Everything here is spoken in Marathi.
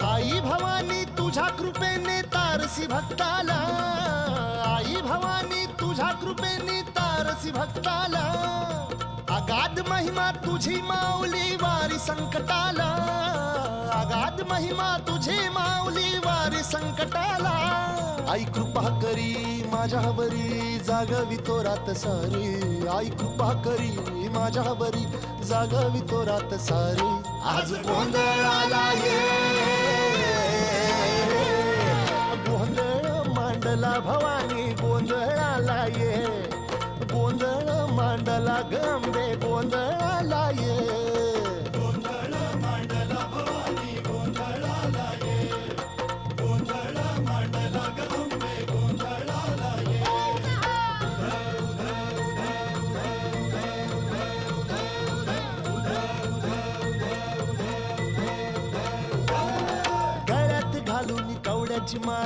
आई भवानी तुझ्या कृपेने तारसी भक्ताला, आई भवानी तुझ्या कृपेने तारसी भक्ताला, अगाध महिमा तुझी माऊली वारी संकटाला, अगाध महिमा तुझी माऊली वारी संकटाला. आई कृपा करी माझ्यावरी जागवी तो रात सारी, आई कृपा करी माझ्यावरी जागवी तो रात सारी. आज गोंधळाला ये, गोंधळ मांडला भवानी गोंधळाला ये, गोंधळ मांडला गंबे गोंधळाला ये. गोंधळ मांडला भवानी गोंधळाला ये, गोंधळ मांडला गंबे गोंधळाला ये. गळ्यात घालून कवड्याची माळ